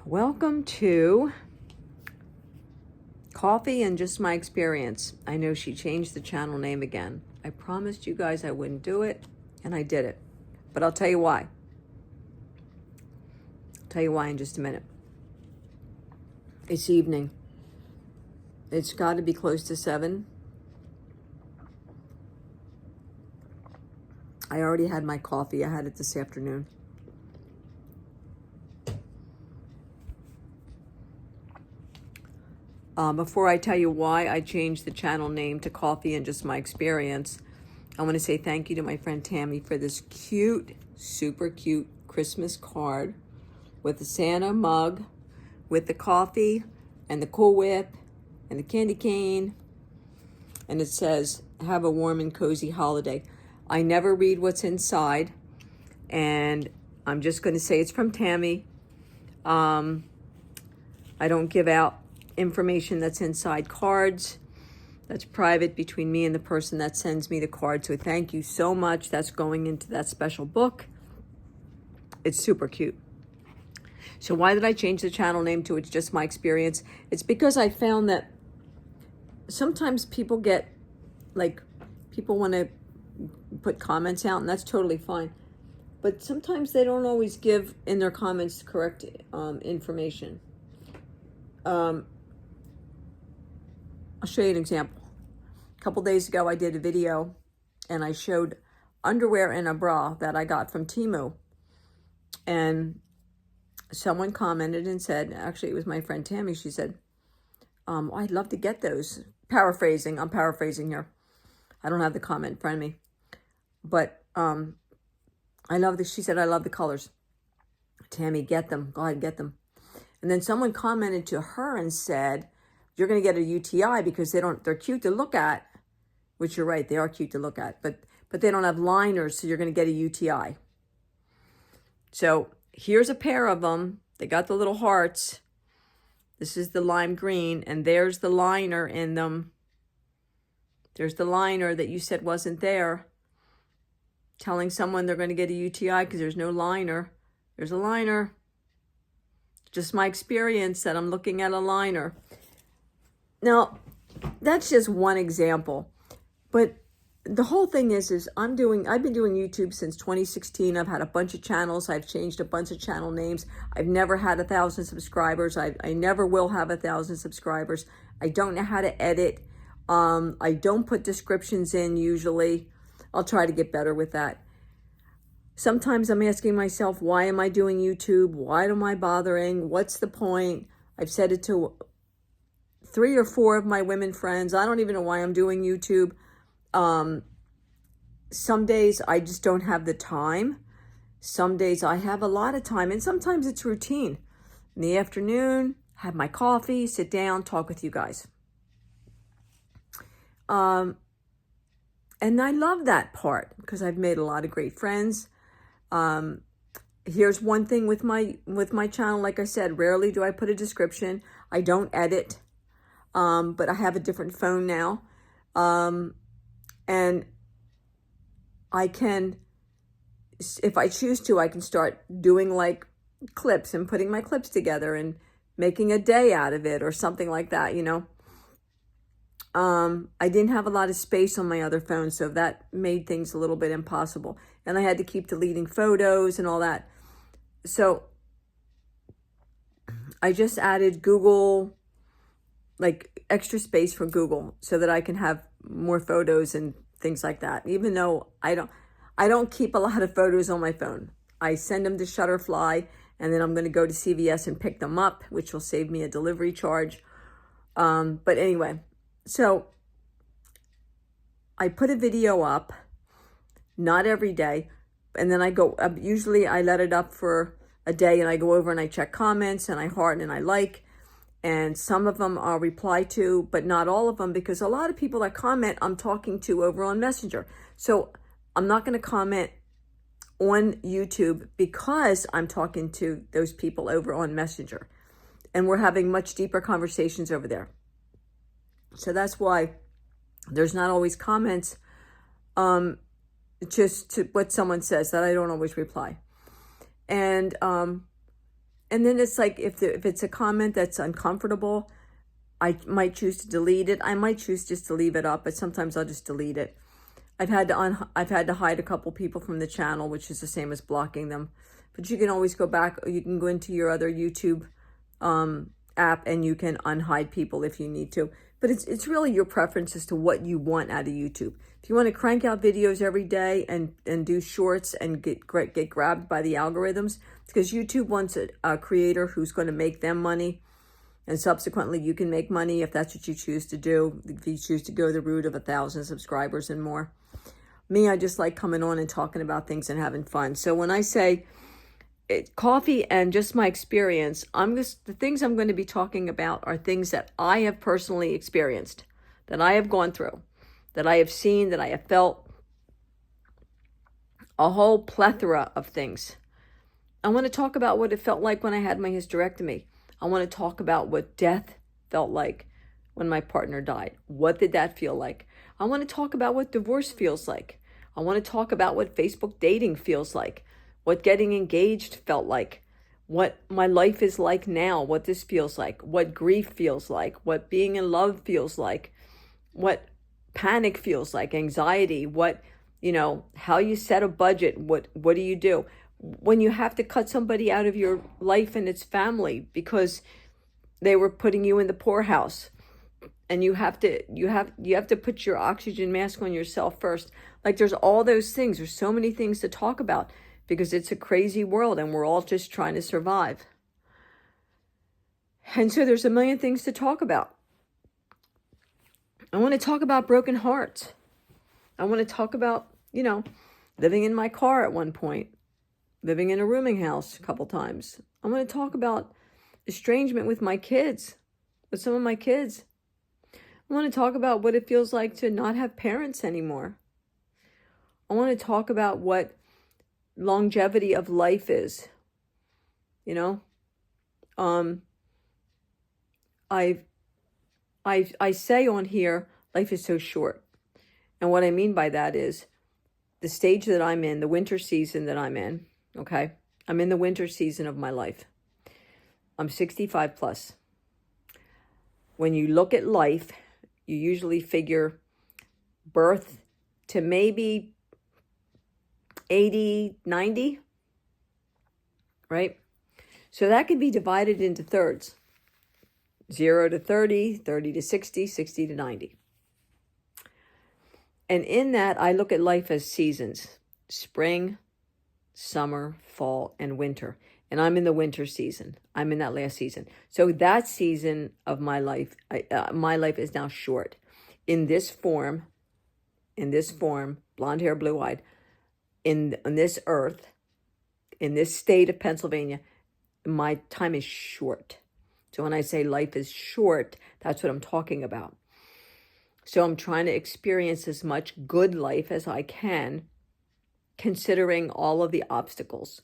Welcome to Coffee and Just My Experience. I know she changed the channel name again. I promised you guys I wouldn't do it, and I did it. But I'll tell you why. I'll tell you why in just a minute. It's evening. It's got to be close to 7. I already had my coffee. I had it this afternoon. Before I tell you why I changed the channel name to Coffee and Just My Experience, I want to say thank you to my friend Tammy for this cute, super cute Christmas card with the Santa mug, with the coffee and the Cool Whip and the candy cane. And it says, have a warm and cozy holiday. I never read what's inside, and I'm just going to say it's from Tammy. I don't give out information that's inside cards. That's private between me and the person that sends me the card. So thank you so much. That's going into that special book. It's super cute. So why did I change the channel name to It's Just My Experience? It's because I found that sometimes people get, people want to put comments out, and that's totally fine. But sometimes they don't always give in their comments correct information. I'll show you an example. A couple days ago, I did a video and I showed underwear and a bra that I got from Temu. And someone commented and said, actually it was my friend Tammy, she said, I'd love to get those. Paraphrasing, I'm paraphrasing here. I don't have the comment in front of me. But she said, I love the colors. Tammy, get them, go ahead, get them. And then someone commented to her and said, you're going to get a UTI because they're cute to look at, which you're right, they are cute to look at, but they don't have liners, so you're going to get a UTI. So here's a pair of them. They got the little hearts. This is the lime green, and there's the liner in them. There's the liner that you said wasn't there. Telling someone they're going to get a UTI because there's no liner. There's a liner. Just my experience that I'm looking at a liner. Now, that's just one example, but the whole thing is I've been doing YouTube since 2016. I've had a bunch of channels. I've changed a bunch of channel names. I've never had 1,000 subscribers. I never will have 1,000 subscribers. I don't know how to edit. I don't put descriptions in usually. I'll try to get better with that. Sometimes I'm asking myself, why am I doing YouTube? Why am I bothering? What's the point? I've said it to 3 or 4 of my women friends. I don't even know why I'm doing YouTube. Some days I just don't have the time. Some days I have a lot of time, and sometimes it's routine. In the afternoon, have my coffee, sit down, talk with you guys. And I love that part because I've made a lot of great friends. Here's one thing with my channel. Like I said, rarely do I put a description. I don't edit. But I have a different phone now. And I can, if I choose to, I can start doing like clips and putting my clips together and making a day out of it or something like that, you know. I didn't have a lot of space on my other phone, so that made things a little bit impossible. And I had to keep deleting photos and all that. So I just added Google, like extra space for Google, so that I can have more photos and things like that. Even though I don't keep a lot of photos on my phone. I send them to Shutterfly, and then I'm going to go to CVS and pick them up, which will save me a delivery charge. But anyway, so I put a video up, not every day, and then I go, usually I let it up for a day and I go over and I check comments and I heart and I like. And some of them I'll reply to, but not all of them, because a lot of people that comment I'm talking to over on Messenger. So I'm not going to comment on YouTube because I'm talking to those people over on Messenger. And we're having much deeper conversations over there. So that's why there's not always comments just to what someone says that I don't always reply. And And then it's like, if it's a comment that's uncomfortable, I might choose to delete it. I might choose just to leave it up, but sometimes I'll just delete it. I've had to hide a couple people from the channel, which is the same as blocking them. But you can always go back. You can go into your other YouTube app and you can unhide people if you need to. But it's really your preference as to what you want out of YouTube. If you want to crank out videos every day and do shorts and get grabbed by the algorithms, it's because YouTube wants a creator who's going to make them money. And subsequently, you can make money if that's what you choose to do, if you choose to go the route of 1,000 subscribers and more. Me, I just like coming on and talking about things and having fun. So when I say coffee and just my experience, the things I'm going to be talking about are things that I have personally experienced, that I have gone through, that I have seen, that I have felt, a whole plethora of things. I want to talk about what it felt like when I had my hysterectomy. I want to talk about what death felt like when my partner died. What did that feel like? I want to talk about what divorce feels like. I want to talk about what Facebook dating feels like, what getting engaged felt like, what my life is like now, what this feels like, what grief feels like, what being in love feels like, what panic feels like, anxiety, what, how you set a budget, what do you do when you have to cut somebody out of your life and its family because they were putting you in the poorhouse, and you have to put your oxygen mask on yourself first. Like, there's all those things. There's so many things to talk about because it's a crazy world and we're all just trying to survive. And so there's a million things to talk about. I want to talk about broken hearts. I want to talk about, living in my car at one point, living in a rooming house a couple times. I want to talk about estrangement with my kids, with some of my kids. I want to talk about what it feels like to not have parents anymore. I want to talk about what longevity of life is. I say on here, life is so short. And what I mean by that is the stage that I'm in, the winter season that I'm in, okay? I'm in the winter season of my life. I'm 65 plus. When you look at life, you usually figure birth to maybe 80, 90, right? So that can be divided into thirds. 0 to 30, 30 to 60, 60 to 90. And in that, I look at life as seasons: spring, summer, fall, and winter. And I'm in the winter season. I'm in that last season. So that season of my life is now short. In this form, blonde hair, blue-eyed, in this earth, in this state of Pennsylvania, my time is short. So when I say life is short, that's what I'm talking about. So I'm trying to experience as much good life as I can, considering all of the obstacles.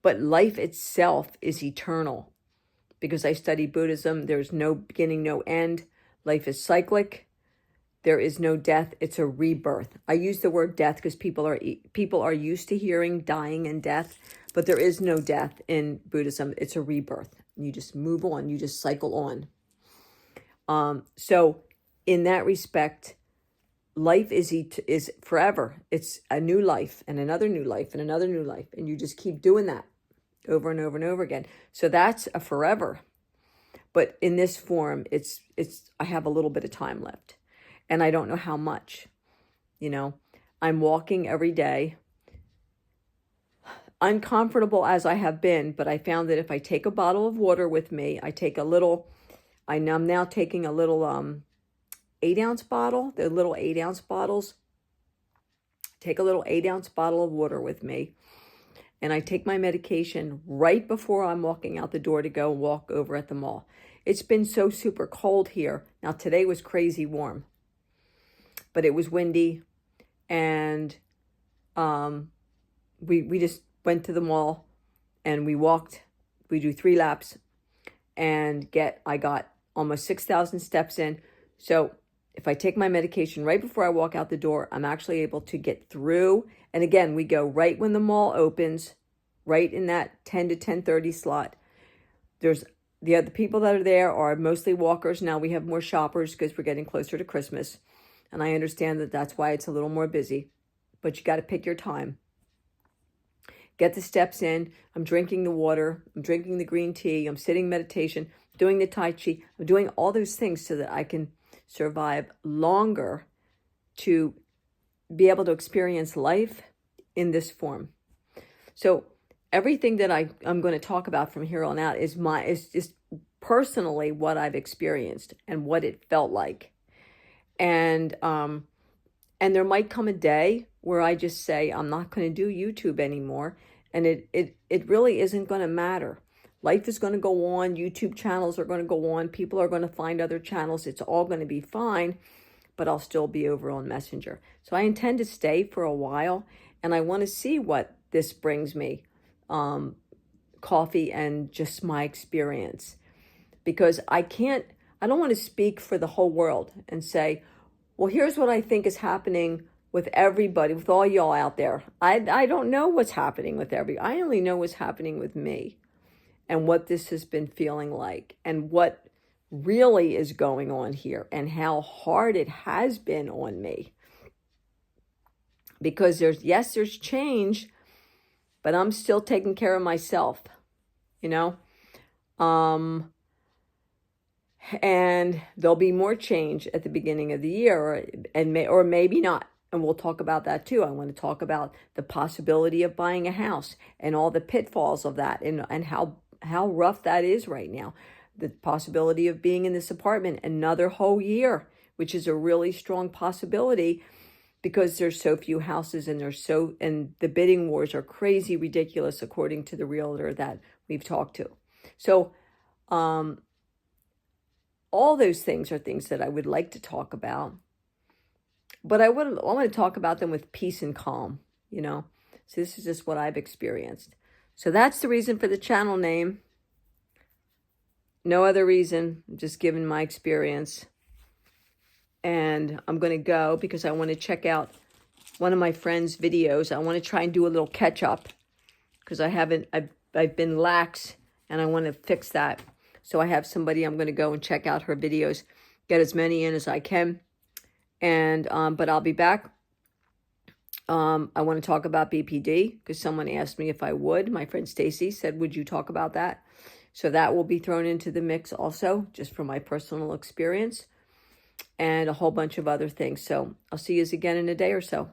But life itself is eternal. Because I study Buddhism, there's no beginning, no end. Life is cyclic. There is no death. It's a rebirth. I use the word death because people are used to hearing dying and death, but there is no death in Buddhism. It's a rebirth. You just move on. You just cycle on. So in that respect, life is forever. It's a new life and another new life and another new life. And you just keep doing that over and over and over again. So that's a forever. But in this form, I have a little bit of time left. And I don't know how much. I'm walking every day. Uncomfortable as I have been, but I found that if I take a bottle of water with me, I'm now taking a little 8-ounce bottle, the little 8-ounce bottles. Take a little 8-ounce bottle of water with me. And I take my medication right before I'm walking out the door to go walk over at the mall. It's been so super cold here. Now today was crazy warm, but it was windy, and we just went to the mall and we walked. We do 3 laps and I got almost 6,000 steps in. So if I take my medication right before I walk out the door, I'm actually able to get through. And again, we go right when the mall opens, right in that 10 to 10:30 slot. There's the other people that are there are mostly walkers. Now we have more shoppers because we're getting closer to Christmas. And I understand that that's why it's a little more busy. But you got to pick your time. Get the steps in. I'm drinking the water. I'm drinking the green tea. I'm sitting meditation, doing the Tai Chi. I'm doing all those things so that I can survive longer to be able to experience life in this form. So everything that I'm going to talk about from here on out is just personally what I've experienced and what it felt like. And there might come a day where I just say, I'm not going to do YouTube anymore. And it really isn't going to matter. Life is going to go on. YouTube channels are going to go on. People are going to find other channels. It's all going to be fine, but I'll still be over on Messenger. So I intend to stay for a while, and I want to see what this brings me, coffee and just my experience. Because I don't want to speak for the whole world and say, well, here's what I think is happening with everybody, with all y'all out there. I don't know what's happening with I only know what's happening with me and what this has been feeling like and what really is going on here and how hard it has been on me. Because there's change, but I'm still taking care of myself, you know? And there'll be more change at the beginning of the year, or maybe not. And we'll talk about that too. I want to talk about the possibility of buying a house and all the pitfalls of that and how rough that is right now. The possibility of being in this apartment another whole year, which is a really strong possibility because there's so few houses and the bidding wars are crazy ridiculous according to the realtor that we've talked to. So, all those things are things that I would like to talk about, but I want to talk about them with peace and calm, you know? So this is just what I've experienced. So that's the reason for the channel name. No other reason, I'm just giving my experience. And I'm going to go because I want to check out one of my friend's videos. I want to try and do a little catch up because I've been lax and I want to fix that. So I have somebody I'm going to go and check out her videos, get as many in as I can. And, but I'll be back. I want to talk about BPD because someone asked me if I would. My friend Stacy said, would you talk about that? So that will be thrown into the mix also, just from my personal experience and a whole bunch of other things. So I'll see you again in a day or so.